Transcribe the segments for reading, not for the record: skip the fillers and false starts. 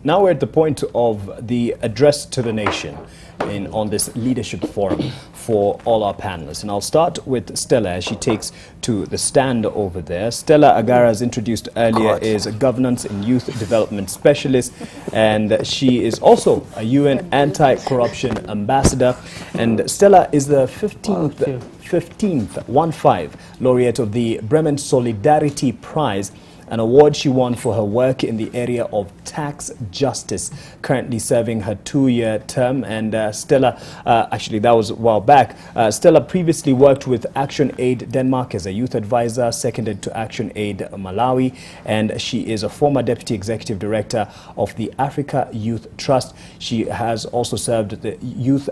now we're at the point of the address to the nation on this leadership forum for all our panelists. And I'll start with Stella as she takes to the stand over there. Stella Agara, as introduced earlier, is a governance and youth development specialist, and she is also a UN anti-corruption ambassador. And Stella is the 15th laureate of the Bremen Solidarity Prize, an award she won for her work in the area of tax justice, currently serving her 2-year term. And Stella, actually that was a while back, Stella previously worked with Action Aid Denmark as a youth advisor, seconded to Action Aid Malawi, and she is a former deputy executive director of the Africa Youth Trust. She has also served the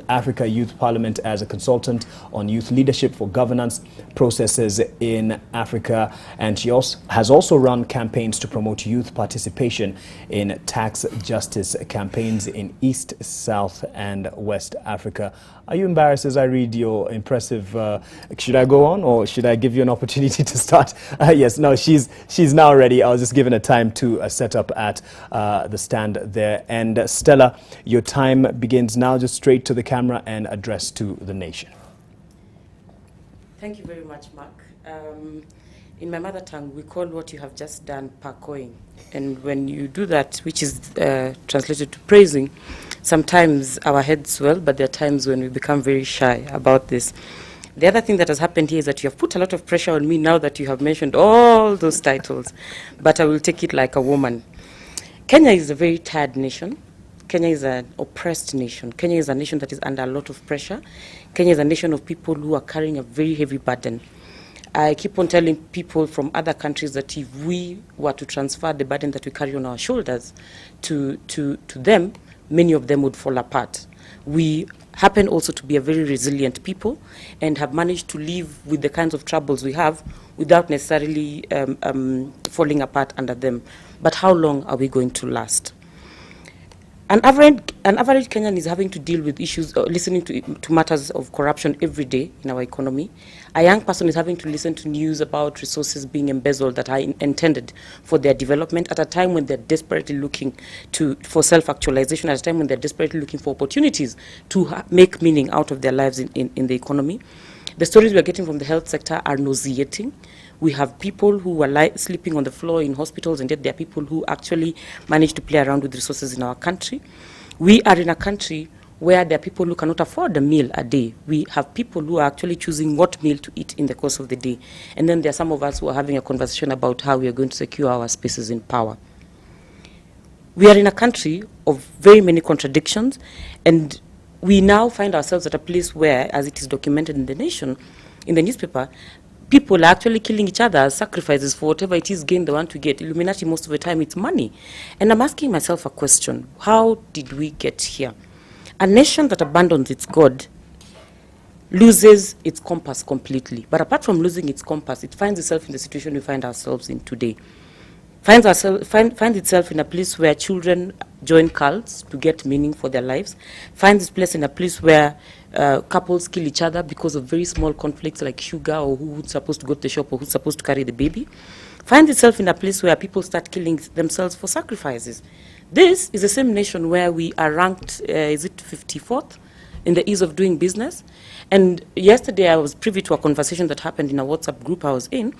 Africa Youth Parliament as a consultant on youth leadership for governance processes in Africa, and she has also run campaigns to promote youth participation in tax justice campaigns in East, South and West Africa. Are you embarrassed as I read your impressive, should I go on or should I give you an opportunity to start? Yes, no, she's now ready. I was just given a time to set up at the stand there. And Stella, your time begins now. Just straight to the camera and address to the nation. Thank you very much, Mark. In my mother tongue, we call what you have just done parkoing. And when you do that, which is translated to praising, sometimes our heads swell, but there are times when we become very shy about this. The other thing that has happened here is that you have put a lot of pressure on me now that you have mentioned all those titles, but I will take it like a woman. Kenya is a very tired nation. Kenya is an oppressed nation. Kenya is a nation that is under a lot of pressure. Kenya is a nation of people who are carrying a very heavy burden. I keep on telling people from other countries that if we were to transfer the burden that we carry on our shoulders to them, many of them would fall apart. We happen also to be a very resilient people and have managed to live with the kinds of troubles we have without necessarily falling apart under them. But how long are we going to last? An average Kenyan is having to deal with issues, listening to matters of corruption every day in our economy. A young person is having to listen to news about resources being embezzled that are intended for their development at a time when they're desperately looking for self-actualization, at a time when they're desperately looking for opportunities to make meaning out of their lives in the economy. The stories we're getting from the health sector are nauseating. We have people who are sleeping on the floor in hospitals, and yet there are people who actually manage to play around with resources in our country. We are in a country where there are people who cannot afford a meal a day. We have people who are actually choosing what meal to eat in the course of the day. And then there are some of us who are having a conversation about how we are going to secure our spaces in power. We are in a country of very many contradictions, and we now find ourselves at a place where, as it is documented in the nation, in the newspaper, people are actually killing each other as sacrifices for whatever it is gain they want to get. Illuminati, most of the time, it's money. And I'm asking myself a question. How did we get here? A nation that abandons its God loses its compass completely. But apart from losing its compass, it finds itself in the situation we find ourselves in today. Finds itself in a place where children join cults to get meaning for their lives. Finds its place in a place where couples kill each other because of very small conflicts like sugar or who's supposed to go to the shop or who's supposed to carry the baby. Finds itself in a place where people start killing themselves for sacrifices. This is the same nation where we are ranked, is it 54th, in the ease of doing business? And yesterday I was privy to a conversation that happened in a WhatsApp group I was in,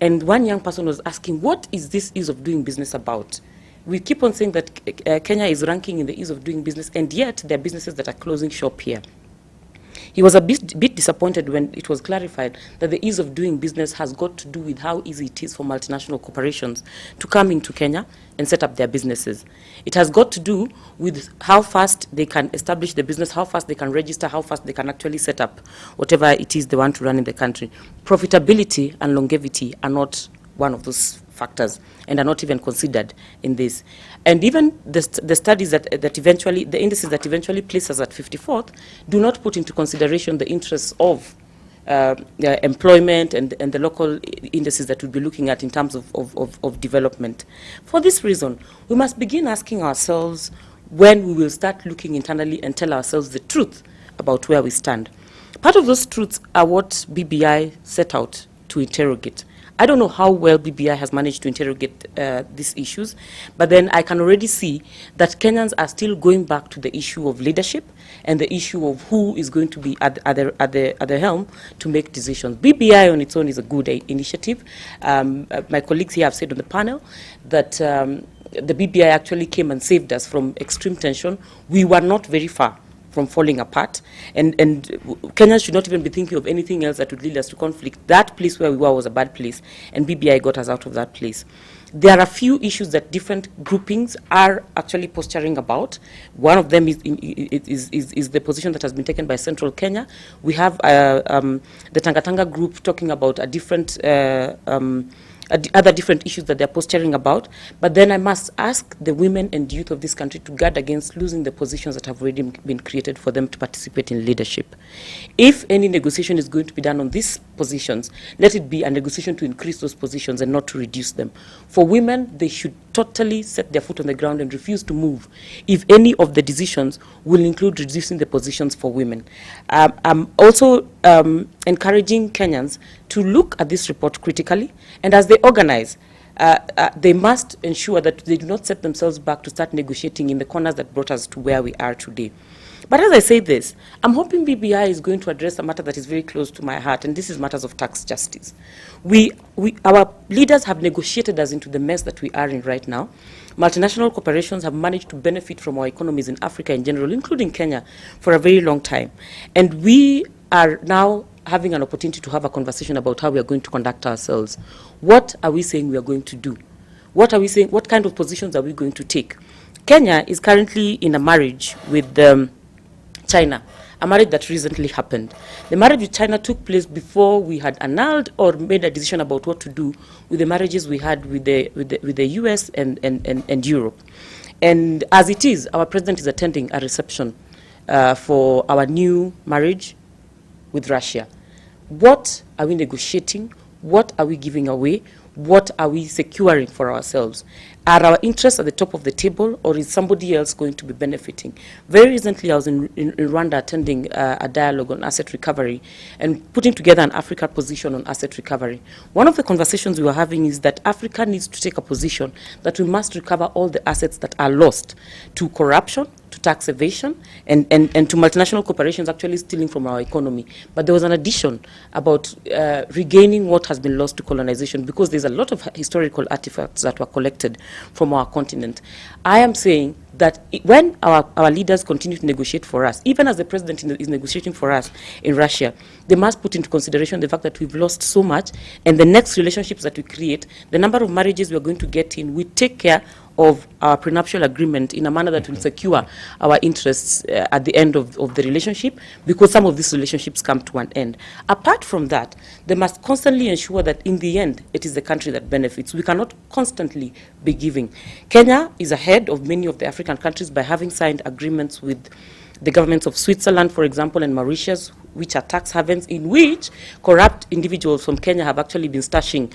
and one young person was asking, what is this ease of doing business about? We keep on saying that Kenya is ranking in the ease of doing business, and yet there are businesses that are closing shop here. He was a bit disappointed when it was clarified that the ease of doing business has got to do with how easy it is for multinational corporations to come into Kenya and set up their businesses. It has got to do with how fast they can establish the business, how fast they can register, how fast they can actually set up whatever it is they want to run in the country. Profitability and longevity are not one of those factors and are not even considered in this. And even the studies that eventually, the indices that eventually place us at 54th, do not put into consideration the interests of employment and the local indices that we'll be looking at in terms of development. For this reason, we must begin asking ourselves when we will start looking internally and tell ourselves the truth about where we stand. Part of those truths are what BBI set out to interrogate. I don't know how well BBI has managed to interrogate these issues, but then I can already see that Kenyans are still going back to the issue of leadership and the issue of who is going to be at the helm to make decisions. BBI on its own is a good initiative. My colleagues here have said on the panel that the BBI actually came and saved us from extreme tension. We were not very far from falling apart, and Kenyans should not even be thinking of anything else that would lead us to conflict. That place where we were was a bad place, and BBI got us out of that place. There are a few issues that different groupings are actually posturing about. One of them is the position that has been taken by Central Kenya. We have the Tangatanga group talking about a different other different issues that they're posturing about. But then I must ask the women and youth of this country to guard against losing the positions that have already been created for them to participate in leadership. If any negotiation is going to be done on these positions, let it be a negotiation to increase those positions and not to reduce them. For women, they should totally set their foot on the ground and refuse to move if any of the decisions will include reducing the positions for women. I'm also encouraging Kenyans to look at this report critically, and as they organize, they must ensure that they do not set themselves back to start negotiating in the corners that brought us to where we are today. But as I say this, I'm hoping BBI is going to address a matter that is very close to my heart, and this is matters of tax justice. Our leaders have negotiated us into the mess that we are in right now. Multinational corporations have managed to benefit from our economies in Africa in general, including Kenya, for a very long time. And we are now having an opportunity to have a conversation about how we are going to conduct ourselves. What are we saying we are going to do? What are we saying? What kind of positions are we going to take? Kenya is currently in a marriage with China, a marriage that recently happened. The marriage with China took place before we had annulled or made a decision about what to do with the marriages we had with the US and Europe. And as it is, our president is attending a reception for our new marriage with Russia. What are we negotiating? What are we giving away? What are we securing for ourselves? Are our interests at the top of the table, or is somebody else going to be benefiting? Very recently, I was in Rwanda attending a dialogue on asset recovery and putting together an African position on asset recovery. One of the conversations we were having is that Africa needs to take a position that we must recover all the assets that are lost to corruption, to tax evasion, and to multinational corporations actually stealing from our economy. But there was an addition about regaining what has been lost to colonization, because there's a lot of historical artifacts that were collected from our continent. I am saying that when our leaders continue to negotiate for us, even as the president is negotiating for us in Russia, they must put into consideration the fact that we've lost so much, and the next relationships that we create, the number of marriages we're going to get in, we take care of our prenuptial agreement in a manner that will secure our interests at the end of the relationship, because some of these relationships come to an end. Apart from that, they must constantly ensure that in the end, it is the country that benefits. We cannot constantly be giving. Kenya is ahead of many of the African countries by having signed agreements with the governments of Switzerland, for example, and Mauritius, which are tax havens in which corrupt individuals from Kenya have actually been stashing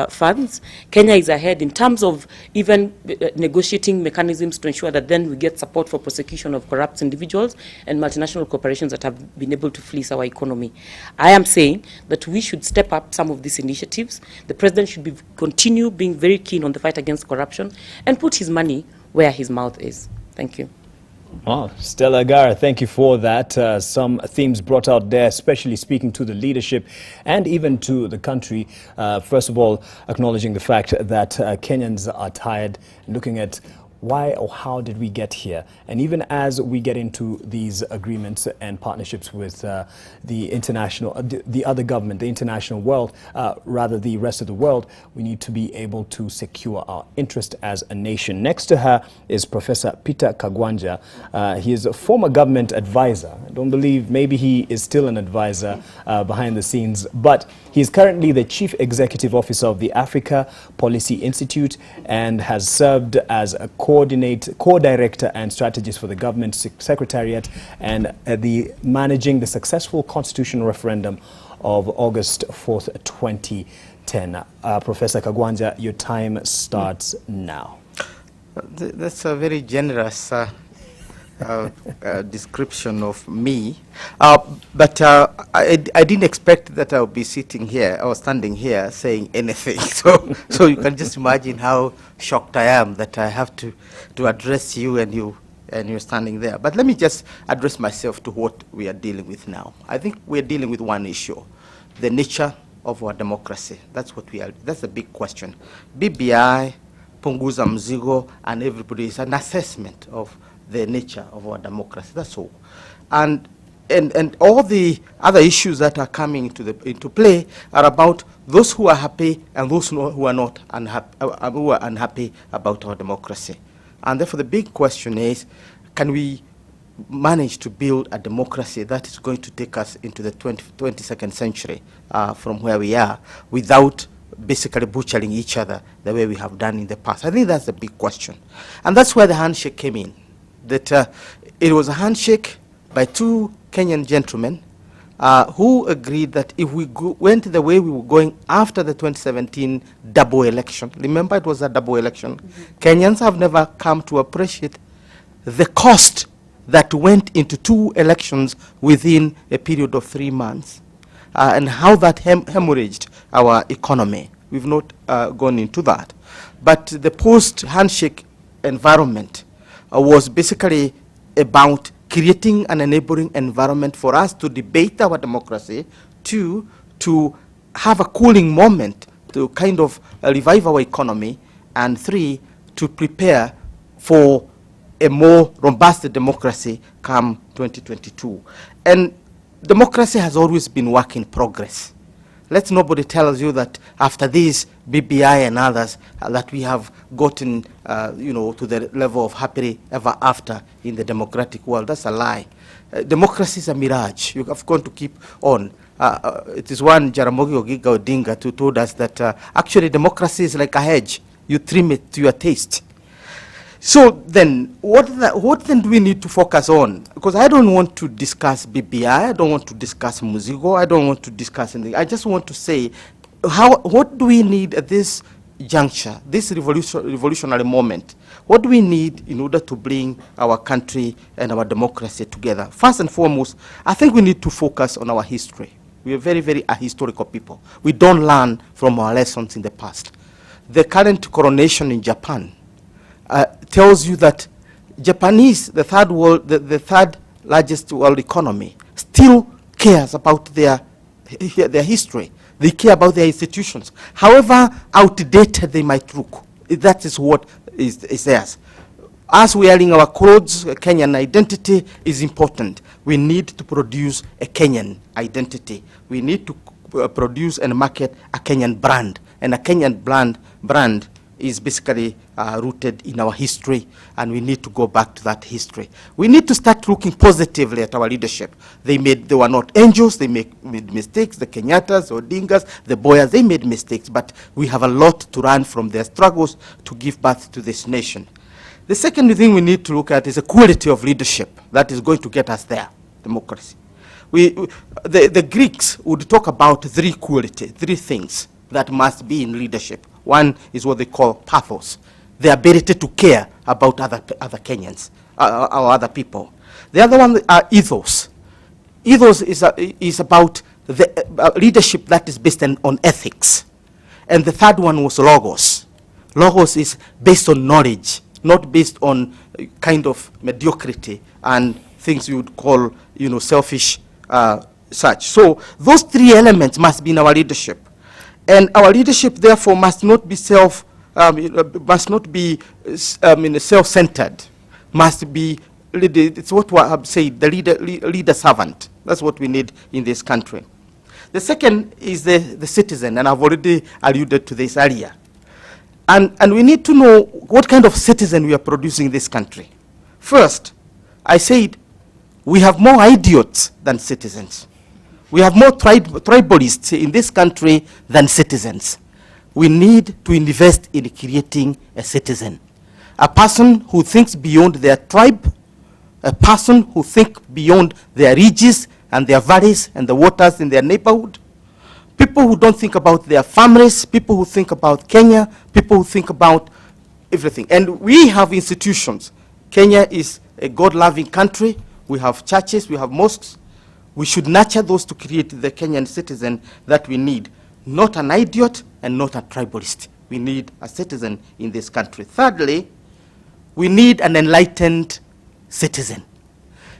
funds. Kenya is ahead in terms of even negotiating mechanisms to ensure that then we get support for prosecution of corrupt individuals and multinational corporations that have been able to fleece our economy. I am saying that we should step up some of these initiatives. The president should continue being very keen on the fight against corruption and put his money where his mouth is. Thank you. Well, Stella Agara, thank you for that. Some themes brought out there, especially speaking to the leadership and even to the country. First of all, acknowledging the fact that Kenyans are tired, looking at why or how did we get here? And even as we get into these agreements and partnerships with the international, the other government, the international world, rather the rest of the world, we need to be able to secure our interest as a nation. Next to her is Professor Peter Kaguanja. He is a former government advisor. I don't believe, maybe he is still an advisor behind the scenes, but he is currently the Chief Executive Officer of the Africa Policy Institute and has served as a co-director and strategist for the government secretariat and managing the successful constitutional referendum of August 4th, 2010. Professor Kaguanja, your time starts now. That's a very generous description of me, but I didn't expect that I would be sitting here or standing here saying anything. So you can just imagine how shocked I am that I have to address you and you're standing there. But let me just address myself to what we are dealing with now. I think we're dealing with one issue, the nature of our democracy. That's what we are. That's a big question. BBI, Punguza Mzigo, and everybody is an assessment of the nature of our democracy. That's all. And all the other issues that are coming into play are about those who are happy and those who are not unhappy about our democracy. And therefore, the big question is, can we manage to build a democracy that is going to take us into the 22nd century from where we are without basically butchering each other the way we have done in the past? I think that's the big question. And that's where the handshake came in. That it was a handshake by two Kenyan gentlemen who agreed that if we went the way we were going after the 2017 double election, remember it was a double election, Kenyans have never come to appreciate the cost that went into two elections within a period of 3 months, and how that hemorrhaged our economy. We've not gone into that. But the post-handshake environment was basically about creating an enabling environment for us to debate our democracy, to have a cooling moment, to kind of revive our economy, and 3, to prepare for a more robust democracy come 2022. And democracy has always been work in progress. Let nobody tell you that after this BBI and others that we have gotten to the level of happily ever after in the democratic world. That's a lie. Democracy is a mirage. You have got to keep on. It is one Jaramogi Oginga Odinga who told us that actually democracy is like a hedge. You trim it to your taste. So then, what then do we need to focus on? Because I don't want to discuss BBI, I don't want to discuss Muzigo, I don't want to discuss anything. I just want to say, what do we need at this juncture, this revolutionary moment? What do we need in order to bring our country and our democracy together? First and foremost, I think we need to focus on our history. We are very, very a historical people. We don't learn from our lessons in the past. The current coronation in Japan tells you that Japanese, the third largest world economy, still cares about their history. They care about their institutions. However outdated they might look, that is what is theirs. Us wearing our clothes, Kenyan identity is important. We need to produce a Kenyan identity. We need to produce and market a Kenyan brand. And a Kenyan brand is basically rooted in our history, and we need to go back to that history. We need to start looking positively at our leadership. They were not angels, they made mistakes, the Kenyattas, the Odingas, the Boyas, they made mistakes, but we have a lot to learn from their struggles to give birth to this nation. The second thing we need to look at is the quality of leadership that is going to get us there, democracy. The Greeks would talk about three things that must be in leadership. One is what they call pathos, the ability to care about other Kenyans or other people. The other one are ethos. Ethos is about the leadership that is based on ethics. And the third one was logos. Logos is based on knowledge, not based on kind of mediocrity and things you would call, selfish such. So those three elements must be in our leadership. And our leadership, therefore, must not be self-centered. Must be, it's what I have said, the leader servant. That's what we need in this country. The second is the citizen, and I've already alluded to this earlier. And we need to know what kind of citizen we are producing in this country. First, I said we have more idiots than citizens. We have more tribalists in this country than citizens. We need to invest in creating a citizen. A person who thinks beyond their tribe, a person who thinks beyond their ridges and their valleys and the waters in their neighborhood. People who don't think about their families, people who think about Kenya, people who think about everything. And we have institutions. Kenya is a God-loving country. We have churches, we have mosques. We should nurture those to create the Kenyan citizen that we need. Not an idiot and not a tribalist. We need a citizen in this country. Thirdly, we need an enlightened citizen.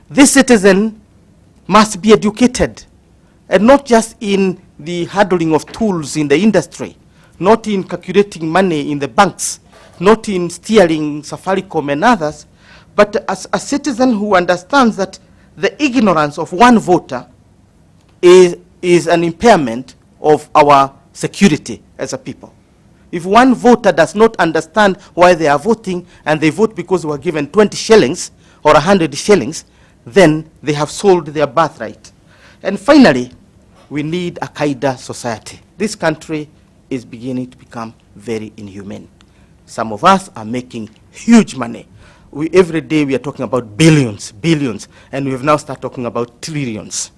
This citizen must be educated, and not just in the handling of tools in the industry, not in calculating money in the banks, not in steering Safaricom and others, but as a citizen who understands that the ignorance of one voter is an impairment of our security as a people. If one voter does not understand why they are voting and they vote because they were given 20 shillings or 100 shillings, then they have sold their birthright. And finally, we need a kinder society. This country is beginning to become very inhumane. Some of us are making huge money. Every day we are talking about billions, and we have now started talking about trillions.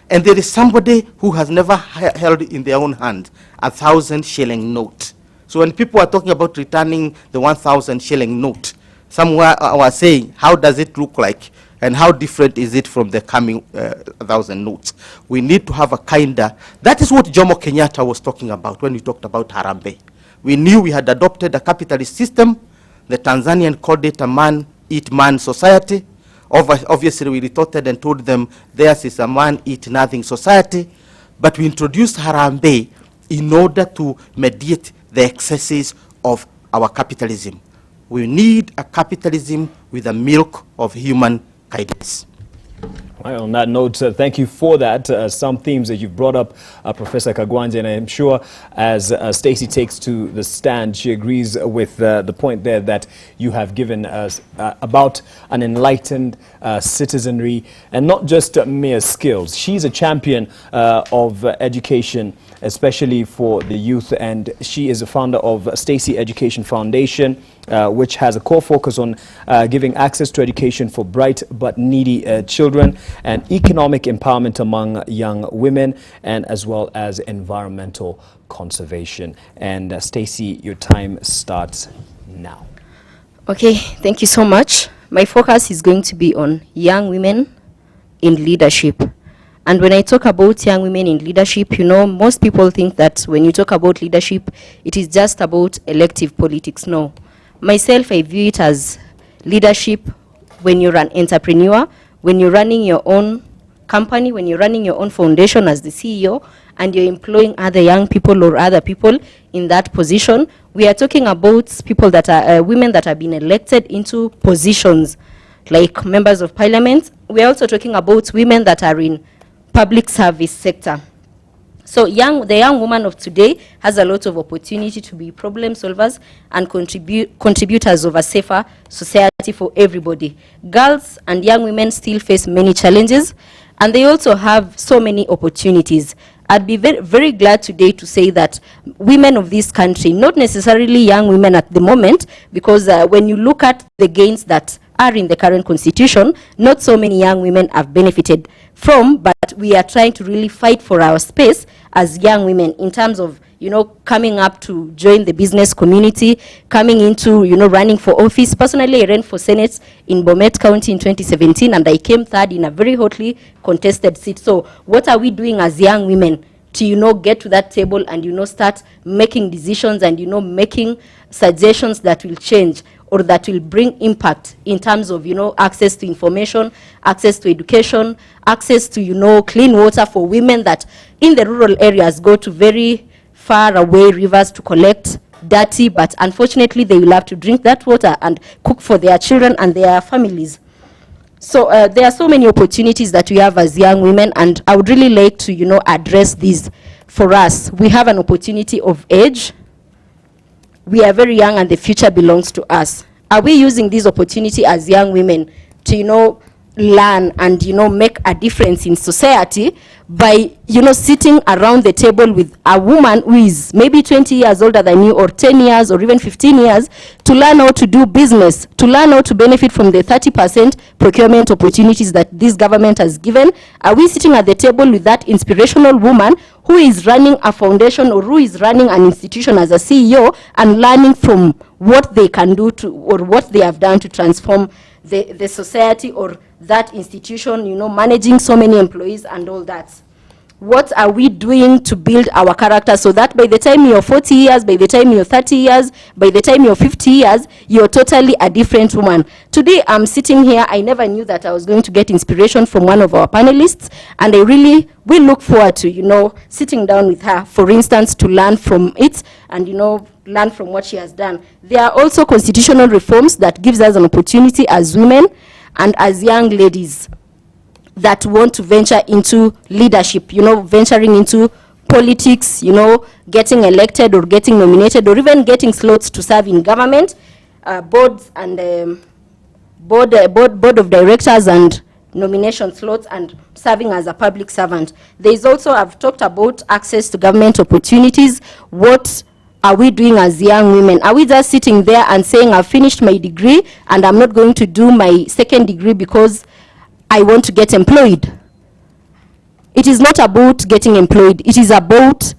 And there is somebody who has never held in their own hand a 1,000 shilling note. So when people are talking about returning the 1,000 shilling note, somewhere I was saying, how does it look like? And how different is it from the coming 1,000 notes? We need to have a kinder. That is what Jomo Kenyatta was talking about when we talked about Harambee. We knew we had adopted a capitalist system. The Tanzanian called it a man-eat-man society. Obviously, we retorted and told them theirs is a man-eat-nothing society. But we introduced Harambee in order to mediate the excesses of our capitalism. We need a capitalism with a milk of human kindness. Well, on that note, thank you for that. Some themes that you've brought up, Professor Kaguanja, and I'm sure as Stacy takes to the stand, she agrees with the point there that you have given us about an enlightened citizenry and not just mere skills. She's a champion of education, especially for the youth, and she is a founder of Stacy Education Foundation, which has a core focus on giving access to education for bright but needy children and economic empowerment among young women, and as well as environmental conservation. And Stacy, your time starts now. Okay, thank you so much. My focus is going to be on young women in leadership. And when I talk about young women in leadership, you know, most people think that when you talk about leadership, it is just about elective politics. No. Myself, I view it as leadership when you're an entrepreneur, when you're running your own company, when you're running your own foundation as the CEO, and you're employing other young people or other people in that position. We are talking about people that are women that have been elected into positions like members of parliament. We are also talking about women that are in public service sector. So the young woman of today has a lot of opportunity to be problem solvers and contributors of a safer society for everybody. Girls and young women still face many challenges, and they also have so many opportunities. I'd be very, very glad today to say that women of this country, not necessarily young women at the moment, because when you look at the gains that are in the current constitution, not so many young women have benefited from, but we are trying to really fight for our space as young women in terms of, you know, coming up to join the business community, coming into, you know, running for office. Personally, I ran for Senate in Bomet County in 2017, and I came third in a very hotly contested seat. So what are we doing as young women to, you know, get to that table and, you know, start making decisions and, you know, making suggestions that will change or that will bring impact in terms of, you know, access to information, access to education, access to, you know, clean water for women that in the rural areas go to very far away rivers to collect dirty, but unfortunately they will have to drink that water and cook for their children and their families. So there are so many opportunities that we have as young women, and I would really like to, you know, address these. For us, we have an opportunity of age. We are very young and the future belongs to us. Are we using this opportunity as young women to, you know, learn and, you know, make a difference in society by, you know, sitting around the table with a woman who is maybe 20 years older than you, or 10 years, or even 15 years, to learn how to do business, to learn how to benefit from the 30% procurement opportunities that this government has given? Are we sitting at the table with that inspirational woman who is running a foundation or who is running an institution as a CEO and learning from what they can do to, or what they have done to transform the society or that institution, managing so many employees and all that. What are we doing to build our character so that by the time you're 40 years, by the time you're 30 years, by the time you're 50 years, you're totally a different woman? Today, I'm sitting here. I never knew that I was going to get inspiration from one of our panelists, and we look forward to, sitting down with her, for instance, to learn from it and, learn from what she has done. There are also constitutional reforms that gives us an opportunity as women and as young ladies that want to venture into leadership, venturing into politics, getting elected or getting nominated or even getting slots to serve in government, boards and board of directors and nomination slots and serving as a public servant. There is also, I've talked about access to government opportunities. What are we doing as young women? Are we just sitting there and saying, I've finished my degree and I'm not going to do my second degree because I want to get employed? It is not about getting employed. It is about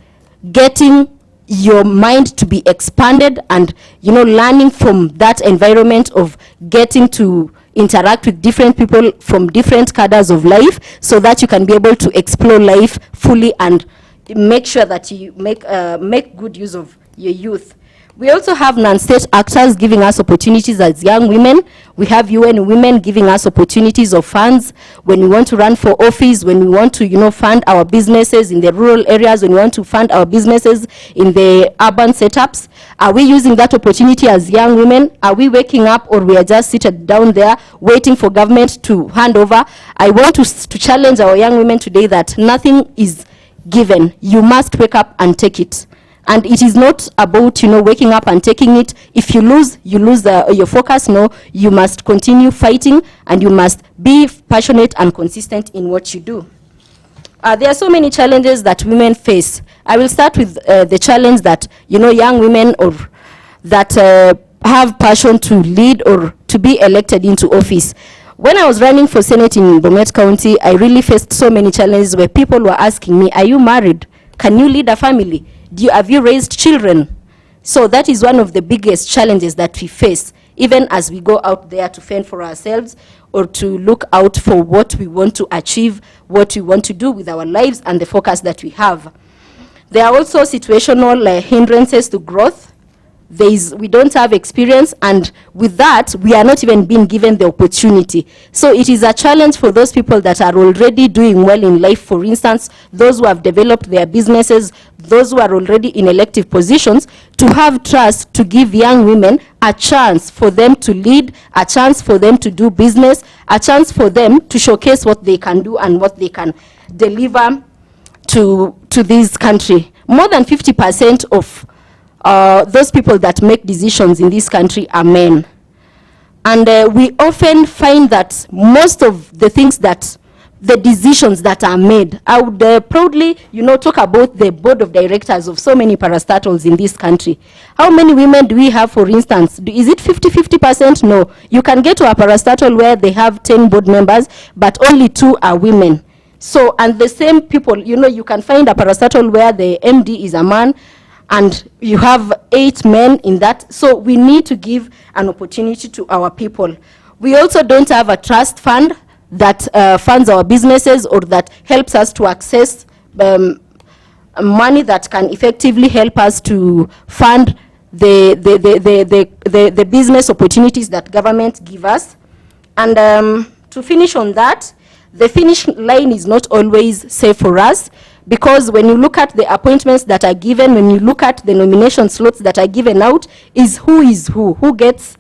getting your mind to be expanded and, learning from that environment of getting to interact with different people from different cadres of life so that you can be able to explore life fully and make sure that you make good use of your youth. We also have non-state actors giving us opportunities as young women. We have UN Women giving us opportunities of funds when we want to run for office, when we want to, fund our businesses in the rural areas, when we want to fund our businesses in the urban setups. Are we using that opportunity as young women? Are we waking up, or we are just seated down there waiting for government to hand over? I want to challenge our young women today that nothing is given. You must wake up and take it. And it is not about, waking up and taking it. If you lose your focus. No, you must continue fighting and you must be passionate and consistent in what you do. There are so many challenges that women face. I will start with the challenge that, young women or that have passion to lead or to be elected into office. When I was running for Senate in Bomet County, I really faced so many challenges where people were asking me, are you married? Can you lead a family? Have you raised children? So that is one of the biggest challenges that we face, even as we go out there to fend for ourselves or to look out for what we want to achieve, what we want to do with our lives and the focus that we have. There are also situational hindrances to growth. We don't have experience, and with that, we are not even being given the opportunity. So it is a challenge for those people that are already doing well in life. For instance, those who have developed their businesses, those who are already in elective positions, to have trust to give young women a chance for them to lead, a chance for them to do business, a chance for them to showcase what they can do and what they can deliver to this country. More than 50% of those people that make decisions in this country are men. And we often find that most of the things the decisions that are made, I would proudly, talk about the board of directors of so many parastatals in this country. How many women do we have, for instance? Is it 50%? No. You can get to a parastatal where they have 10 board members, but only 2 are women. So, and the same people, you can find a parastatal where the MD is a man, and you have 8 men in that. So we need to give an opportunity to our people. We also don't have a trust fund that funds our businesses or that helps us to access money that can effectively help us to fund the business opportunities that government give us. And to finish on that, the finish line is not always safe for us, because when you look at the appointments that are given, when you look at the nomination slots that are given out, is who gets,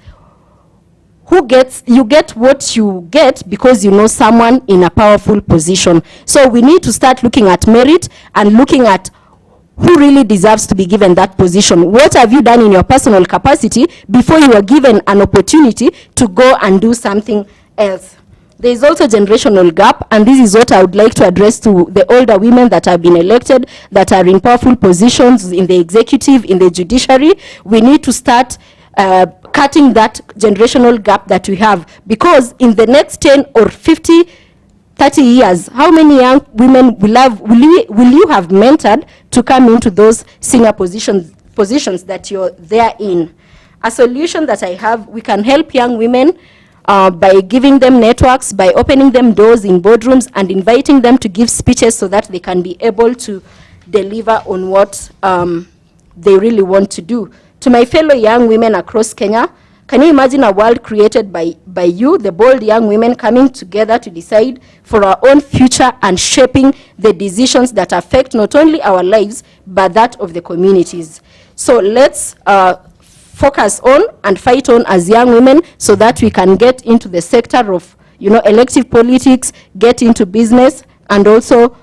you get what you get because you know someone in a powerful position. So we need to start looking at merit and looking at who really deserves to be given that position. What have you done in your personal capacity before you are given an opportunity to go and do something else? There is also a generational gap, and this is what I would like to address to the older women that have been elected, that are in powerful positions in the executive, in the judiciary. We need to start cutting that generational gap that we have, because in the next 10 or 50, 30 years, how many young women will you have mentored to come into those senior positions that you're there in? A solution that I have, we can help young women by giving them networks, by opening them doors in boardrooms and inviting them to give speeches so that they can be able to deliver on what they really want to do. To my fellow young women across Kenya, can you imagine a world created by you, the bold young women, coming together to decide for our own future and shaping the decisions that affect not only our lives, but that of the communities? So let's focus on and fight on as young women so that we can get into the sector of, elective politics, get into business, and also,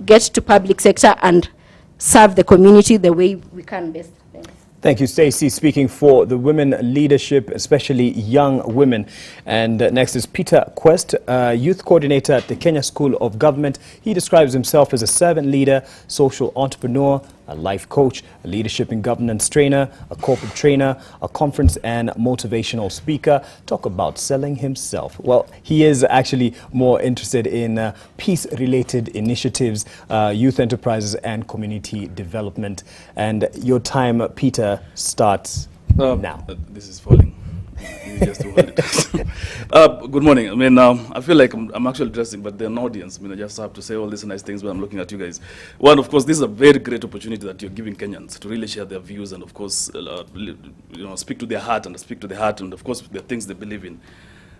get to public sector and serve the community the way we can best. Thanks. Thank you, Stacy, speaking for the women leadership, especially young women. And next is Peter Quest, youth coordinator at the Kenya School of Government. He describes himself as a servant leader, social entrepreneur, a life coach, a leadership and governance trainer, a corporate trainer, a conference and motivational speaker. Talk about selling himself. Well, he is actually more interested in peace-related initiatives, youth enterprises and community development. And your time, Peter, starts now. This is falling. Just to hold it. Good morning. I mean, I feel like I'm actually dressing, but there's an audience. I mean, I just have to say all these nice things when I'm looking at you guys. One, of course, this is a very great opportunity that you're giving Kenyans to really share their views and, of course, speak to their heart and, of course, the things they believe in.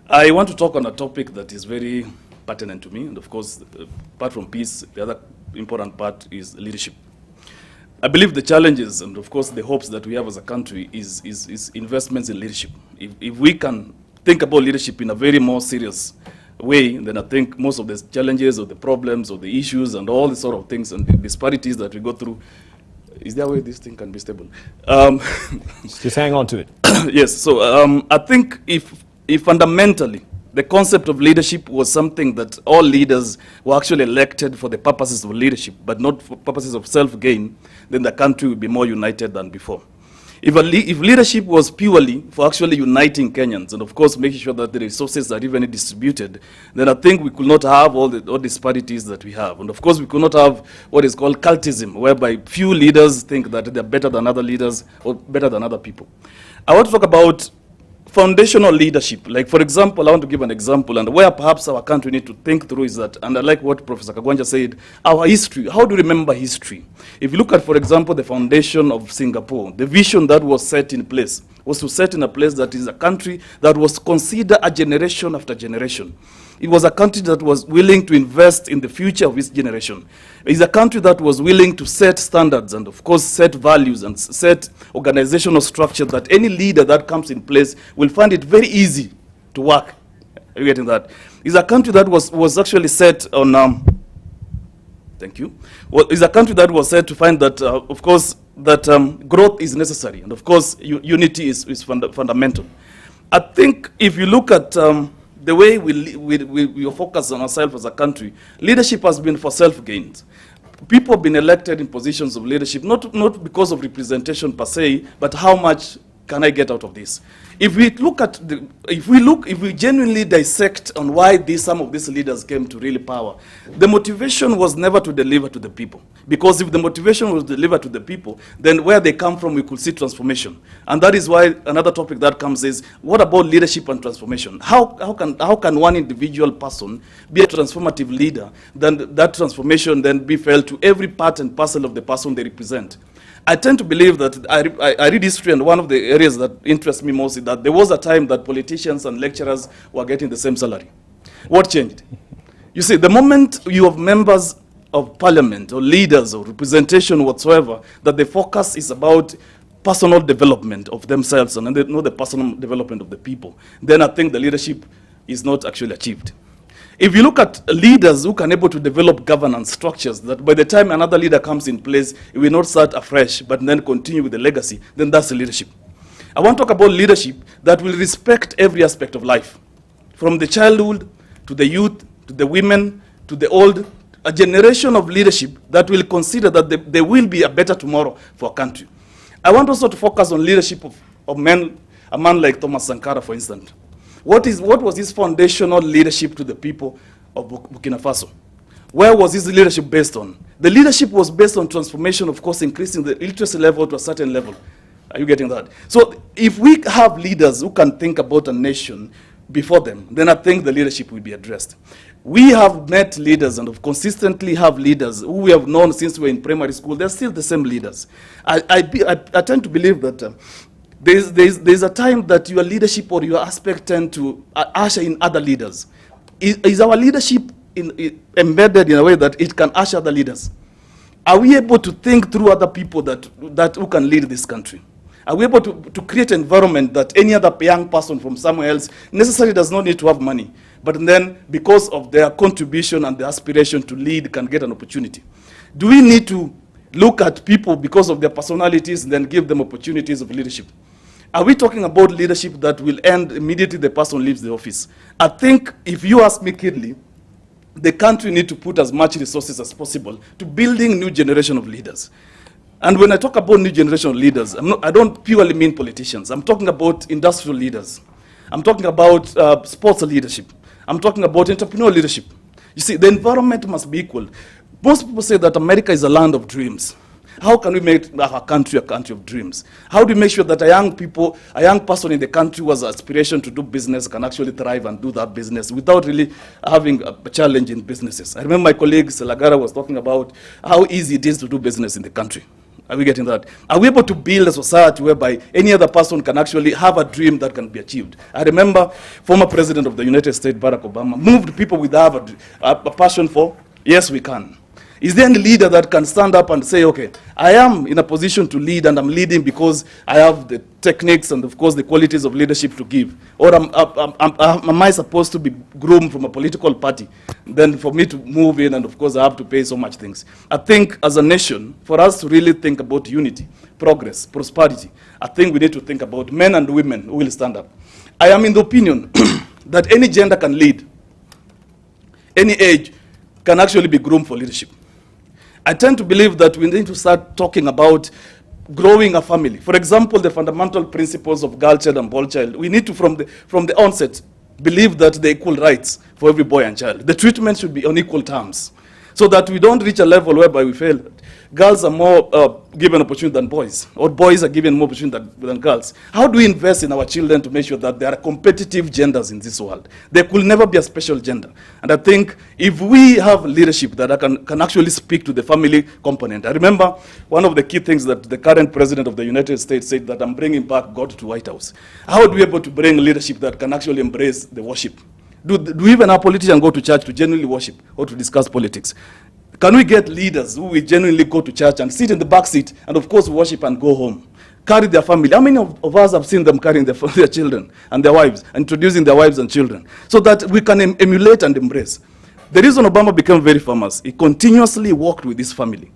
I want to talk on a topic that is very pertinent to me, and, of course, apart from peace, the other important part is leadership. I believe the challenges and, of course, the hopes that we have as a country is investments in leadership. If we can think about leadership in a very more serious way, then I think most of the challenges or the problems or the issues and all the sort of things and the disparities that we go through, is there a way this thing can be stable? Just hang on to it. Yes, so I think if fundamentally the concept of leadership was something that all leaders were actually elected for the purposes of leadership, but not for purposes of self-gain, then the country would be more united than before. If leadership was purely for actually uniting Kenyans and, of course, making sure that the resources are evenly distributed, then I think we could not have all disparities that we have. And, of course, we could not have what is called cultism, whereby few leaders think that they're better than other leaders or better than other people. I want to talk about foundational leadership. Like, for example, I want to give an example, and where perhaps our country need to think through is that, and I like what Professor Kaguanja said, our history. How do you remember history? If you look at, for example, the foundation of Singapore, the vision that was set in place was to set in a place that is a country that was considered a generation after generation. It was a country that was willing to invest in the future of its generation. It's a country that was willing to set standards and, of course, set values and set organizational structure that any leader that comes in place will find it very easy to work. Are you getting that? It's a country that was actually set on, thank you. Well, it's a country that was set to find that, of course, that growth is necessary. And, of course, unity is fundamental. I think if you look at the way we focus on ourselves as a country, leadership has been for self-gains. People have been elected in positions of leadership, not because of representation per se, but how much can I get out of this? If we genuinely dissect on why some of these leaders came to really power, the motivation was never to deliver to the people. Because if the motivation was to deliver to the people, then where they come from, we could see transformation. And that is why another topic that comes is, what about leadership and transformation? How can one individual person be a transformative leader, then that transformation then be felt to every part and parcel of the person they represent? I tend to believe that I read history, and one of the areas that interests me most is that there was a time that politicians and lecturers were getting the same salary. What changed? You see, the moment you have members of parliament or leaders or representation whatsoever, that the focus is about personal development of themselves and not the personal development of the people, then I think the leadership is not actually achieved. If you look at leaders who can able to develop governance structures, that by the time another leader comes in place, it will not start afresh, but then continue with the legacy, then that's the leadership. I want to talk about leadership that will respect every aspect of life, from the childhood, to the youth, to the women, to the old, a generation of leadership that will consider that there will be a better tomorrow for a country. I want also to focus on leadership of men, a man like Thomas Sankara, for instance. What was his foundational leadership to the people of Burkina Faso? Where was his leadership based on? The leadership was based on transformation, of course, increasing the literacy level to a certain level. Are you getting that? So if we have leaders who can think about a nation before them, then I think the leadership will be addressed. We have met leaders and have consistently have leaders who we have known since we were in primary school. They're still the same leaders. I tend to believe that there's a time that your leadership or your aspect tend to usher in other leaders. Is our leadership embedded in a way that it can usher other leaders? Are we able to think through other people that who can lead this country? Are we able to create an environment that any other young person from somewhere else necessarily does not need to have money, but then because of their contribution and their aspiration to lead can get an opportunity? Do we need to look at people because of their personalities and then give them opportunities of leadership? Are we talking about leadership that will end immediately the person leaves the office? I think if you ask me keenly, the country needs to put as much resources as possible to building new generation of leaders. And when I talk about new generation of leaders, I don't purely mean politicians. I'm talking about industrial leaders. I'm talking about sports leadership. I'm talking about entrepreneurial leadership. You see, the environment must be equal. Most people say that America is a land of dreams. How can we make our country a country of dreams? How do we make sure that a young person in the country who has aspiration to do business can actually thrive and do that business without really having a challenge in businesses? I remember my colleague Stella Agara was talking about how easy it is to do business in the country. Are we getting that? Are we able to build a society whereby any other person can actually have a dream that can be achieved? I remember former President of the United States, Barack Obama, moved people with a passion for, yes, we can. Is there any leader that can stand up and say, okay, I am in a position to lead and I'm leading because I have the techniques and, of course, the qualities of leadership to give? Or am I supposed to be groomed from a political party? Then for me to move in and, of course, I have to pay so much things. I think as a nation, for us to really think about unity, progress, prosperity, I think we need to think about men and women who will stand up. I am in the opinion that any gender can lead, any age can actually be groomed for leadership. I tend to believe that we need to start talking about growing a family. For example, the fundamental principles of girl child and boy child. We need to, from the onset, believe that the equal rights for every boy and child. The treatment should be on equal terms, so that we don't reach a level whereby we fail. Girls are more given opportunity than boys, or boys are given more opportunity than girls. How do we invest in our children to make sure that there are competitive genders in this world? There could never be a special gender. And I think if we have leadership that can actually speak to the family component. I remember one of the key things that the current president of the United States said, that I'm bringing back God to White House. How are we able to bring leadership that can actually embrace the worship? Do even our politicians go to church to genuinely worship or to discuss politics? Can we get leaders who will genuinely go to church and sit in the back seat and, of course, worship and go home? Carry their family. How many of us have seen them carrying their children and their wives, introducing their wives and children, so that we can emulate and embrace? The reason Obama became very famous, he continuously worked with his family.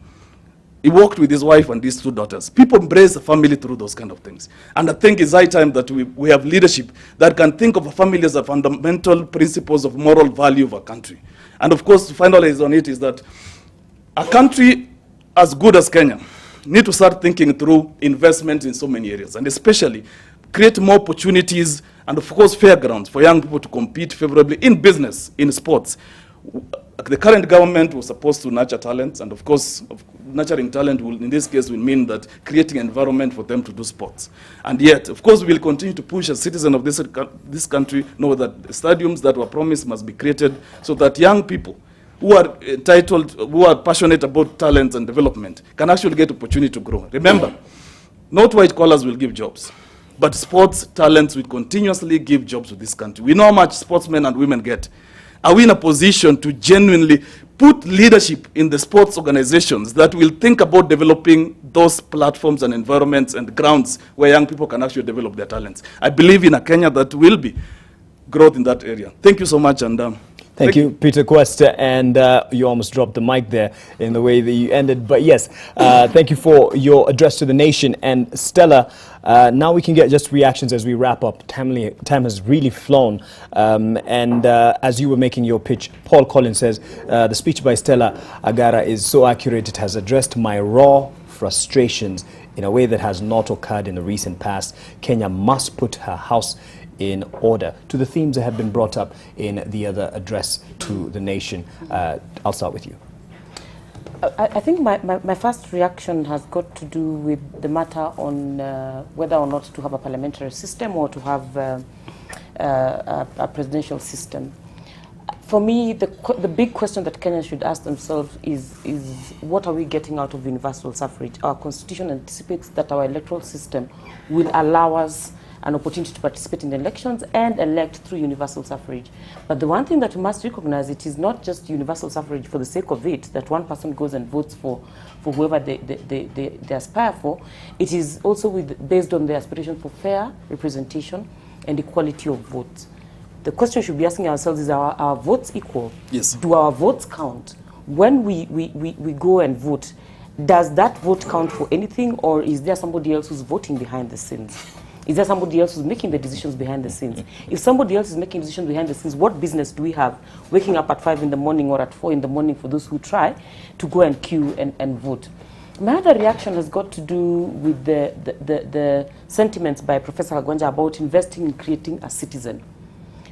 He worked with his wife and his two daughters. People embrace the family through those kind of things. And I think it's high time that we have leadership that can think of a family as a fundamental principles of moral value of a country. And of course, to finalize on it is that a country as good as Kenya need to start thinking through investment in so many areas, and especially create more opportunities and, of course, fair grounds for young people to compete favorably in business, in sports. The current government was supposed to nurture talents, and of course, nurturing talent will, in this case, will mean that creating an environment for them to do sports. And yet, of course, we will continue to push as citizens of this country, know that the stadiums that were promised must be created so that young people who are entitled, who are passionate about talent and development can actually get opportunity to grow. Remember, not white collars will give jobs, but sports talents will continuously give jobs to this country. We know how much sportsmen and women get. Are we in a position to genuinely put leadership in the sports organizations that will think about developing those platforms and environments and grounds where young people can actually develop their talents? I believe in a Kenya that will be growth in that area. Thank you so much. And Thank you, Peter Cuesta, and you almost dropped the mic there in the way that you ended. But yes, thank you for your address to the nation. And Stella, now we can get just reactions as we wrap up. Time has really flown. As you were making your pitch, Paul Collins says, the speech by Stella Agara is so accurate. It has addressed my raw frustrations in a way that has not occurred in the recent past. Kenya must put her house in order, to the themes that have been brought up in the other address to the nation. I'll start with you. I think my first reaction has got to do with the matter on whether or not to have a parliamentary system or to have a presidential system. For me, the big question that Kenyans should ask themselves is what are we getting out of universal suffrage? Our constitution anticipates that our electoral system will allow us an opportunity to participate in elections and elect through universal suffrage. But the one thing that we must recognize, it is not just universal suffrage for the sake of it, that one person goes and votes for whoever they aspire for. It is also based on the aspiration for fair representation and equality of votes. The question we should be asking ourselves is, are our votes equal? Yes. Do our votes count? When we go and vote, does that vote count for anything, or is there somebody else who's voting behind the scenes? Is there somebody else who's making the decisions behind the scenes? If somebody else is making decisions behind the scenes, what business do we have waking up at 5 in the morning or at 4 in the morning for those who try to go and queue and vote? My other reaction has got to do with the sentiments by Professor Kaguanja about investing in creating a citizen.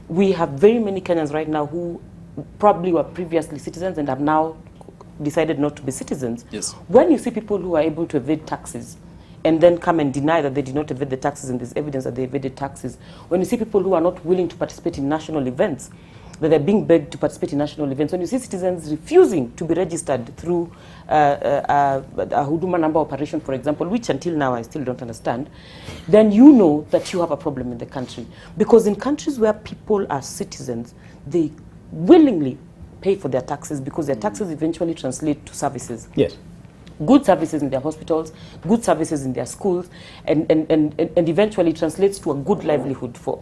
We have very many Kenyans right now who probably were previously citizens and have now decided not to be citizens. Yes. When you see people who are able to evade taxes and then come and deny that they did not evade the taxes and there's evidence that they evaded taxes, when you see people who are not willing to participate in national events, that they're being begged to participate in national events, when you see citizens refusing to be registered through a Huduma number operation, for example, which until now I still don't understand, then you know that you have a problem in the country. Because in countries where people are citizens, they willingly pay for their taxes because their taxes eventually translate to services. Yes. Good services in their hospitals, good services in their schools, and eventually translates to a good livelihood for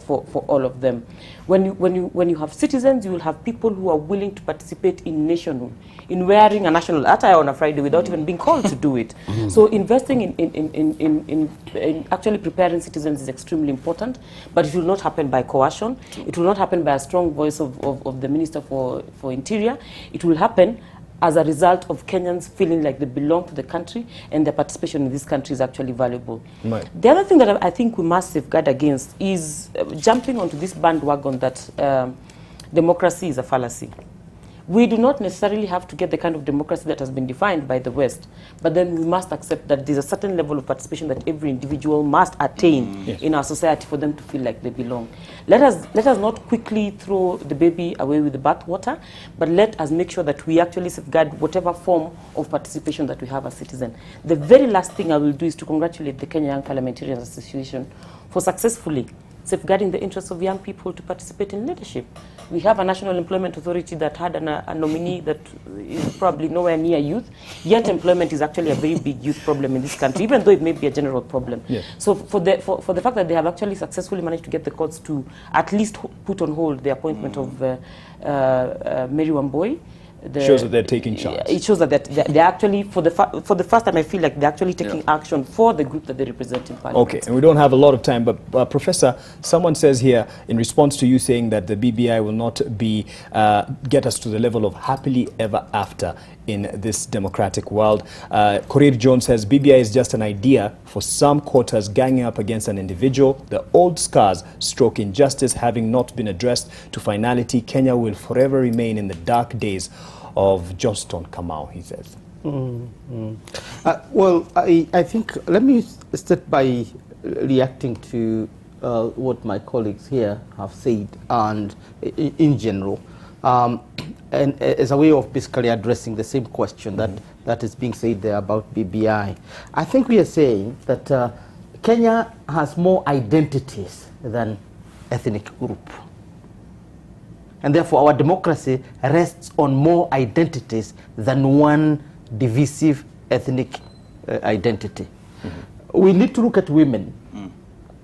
all of them. When you have citizens, you will have people who are willing to participate in nationhood, in wearing a national attire on a Friday without even being called to do it. So investing in actually preparing citizens is extremely important, but it will not happen by coercion. It will not happen by a strong voice of the Minister for Interior. It will happen as a result of Kenyans feeling like they belong to the country and their participation in this country is actually valuable. Right. The other thing that I think we must safeguard against is jumping onto this bandwagon that democracy is a fallacy. We do not necessarily have to get the kind of democracy that has been defined by the West, but then we must accept that there's a certain level of participation that every individual must attain in our society for them to feel like they belong. Let us not quickly throw the baby away with the bathwater, but let us make sure that we actually safeguard whatever form of participation that we have as citizens. The very last thing I will do is to congratulate the Kenya Young Parliamentarians Association for successfully safeguarding the interests of young people to participate in leadership. We have a National Employment Authority that had a nominee that is probably nowhere near youth, yet employment is actually a very big youth problem in this country, even though it may be a general problem. Yes. So for the fact that they have actually successfully managed to get the courts to at least put on hold the appointment of Mary Wamboi, shows that they're taking charge. It shows that they're actually, for the first time, I feel like they're actually taking action for the group that they represent in Parliament. Okay, and we don't have a lot of time, but Professor, someone says here, in response to you saying that the BBI will not be get us to the level of happily ever after in this democratic world. Korir Jones says BBI is just an idea for some quarters ganging up against an individual. The old scars, stroke injustice having not been addressed to finality, Kenya will forever remain in the dark days of Johnston Kamau, he says. Well, I think, let me start by reacting to what my colleagues here have said, and in general, and as a way of basically addressing the same question that is being said there about BBI. I think we are saying that Kenya has more identities than ethnic group. And therefore, our democracy rests on more identities than one divisive ethnic identity. We need to look at women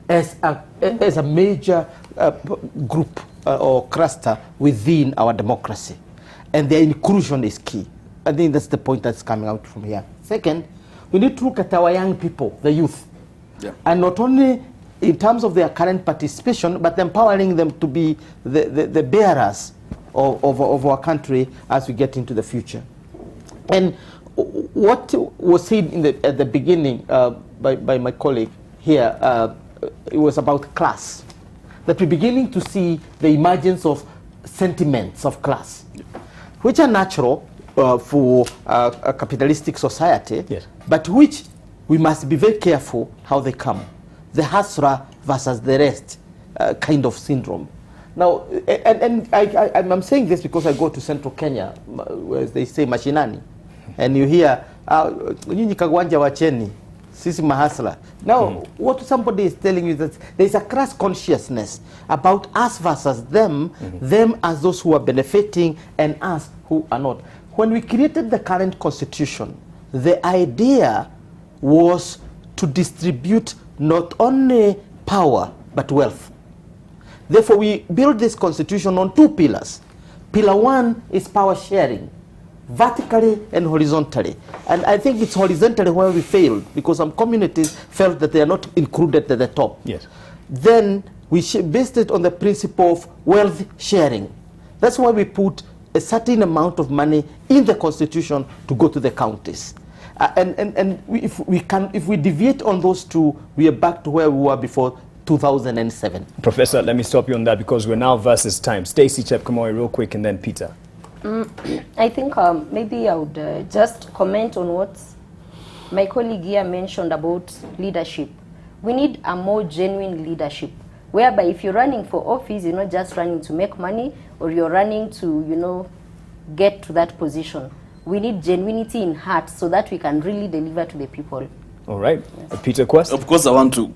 as a major group or cluster within our democracy. And their inclusion is key. I think that's the point that's coming out from here. Second, we need to look at our young people, the youth. And not only in terms of their current participation, but empowering them to be the bearers of our country as we get into the future. And what was said at the beginning by my colleague here, it was about class. That we're beginning to see the emergence of sentiments of class, which are natural for a capitalistic society, but which we must be very careful how they come. The hustler versus the rest kind of syndrome. Now, I'm saying this because I go to central Kenya, where they say mashinani, and you hear, nyinyi Kaguanja wacheni, sisi mahasla. Now, what somebody is telling you is that there's a crass consciousness about us versus them, them as those who are benefiting and us who are not. When we created the current constitution, the idea was to distribute not only power, but wealth. Therefore, we built this constitution on two pillars. Pillar one is power sharing, vertically and horizontally. And I think it's horizontally where we failed, because some communities felt that they are not included at the top. Yes. Then we based it on the principle of wealth sharing. That's why we put a certain amount of money in the constitution to go to the counties. If we deviate on those two, we are back to where we were before 2007. Professor, let me stop you on that because we're now versus time. Stacy Chepkemoi, real quick, and then Peter. I think maybe I would just comment on what my colleague here mentioned about leadership. We need a more genuine leadership, whereby if you're running for office, you're not just running to make money, or you're running to, get to that position. We need genuinity in heart so that we can really deliver to the people. All right. Yes. Peter Quest? Of course, I want to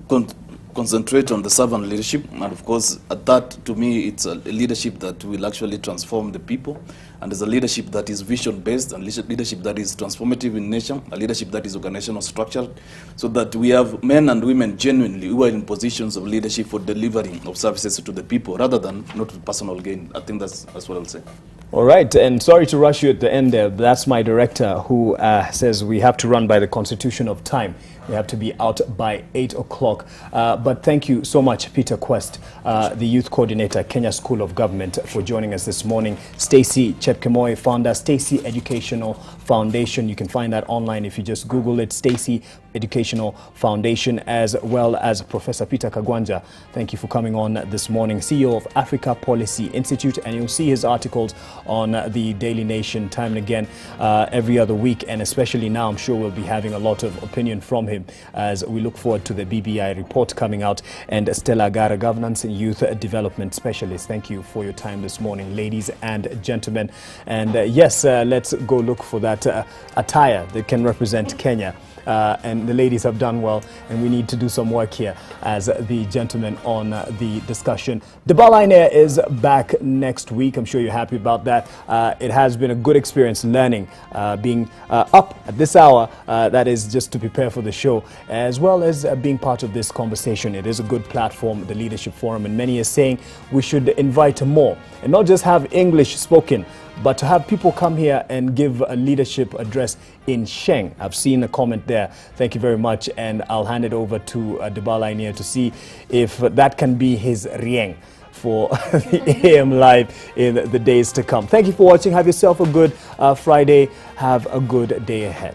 concentrate on the servant leadership, and of course that to me it's a leadership that will actually transform the people, and it's a leadership that is vision based, and leadership that is transformative in nature, a leadership that is organizational structured, so that we have men and women genuinely who are in positions of leadership for delivering of services to the people rather than not for personal gain. I think that's what I'll say. All right, and sorry to rush you at the end there, but that's my director who says we have to run by the constitution of time. We have to be out by 8 o'clock. But thank you so much, Peter Quest, the youth coordinator, Kenya School of Government, for joining us this morning. Stacy Chepkemoi, founder, Stacy Educational Foundation. You can find that online if you just Google it, Stacy Educational Foundation, as well as Professor Peter Kaguanja. Thank you for coming on this morning, CEO of Africa Policy Institute, and you'll see his articles on the Daily Nation time and again every other week, and especially now I'm sure we'll be having a lot of opinion from him as we look forward to the BBI report coming out. And Stella Agara, Governance and Youth Development Specialist. Thank you for your time this morning, ladies and gentlemen. And yes, let's go look for that attire that can represent Kenya. And the ladies have done well, and we need to do some work here as the gentlemen on the discussion. The Line Air is back next week. I'm sure you're happy about that. It has been a good experience learning, being up at this hour, that is just to prepare for the show, as well as being part of this conversation. It is a good platform, the Leadership Forum, and many are saying we should invite more and not just have English spoken, but to have people come here and give a leadership address in Sheng. I've seen a comment there. Thank you very much. And I'll hand it over to Debala Inia to see if that can be his rieng for the AM Live in the days to come. Thank you for watching. Have yourself a good Friday. Have a good day ahead.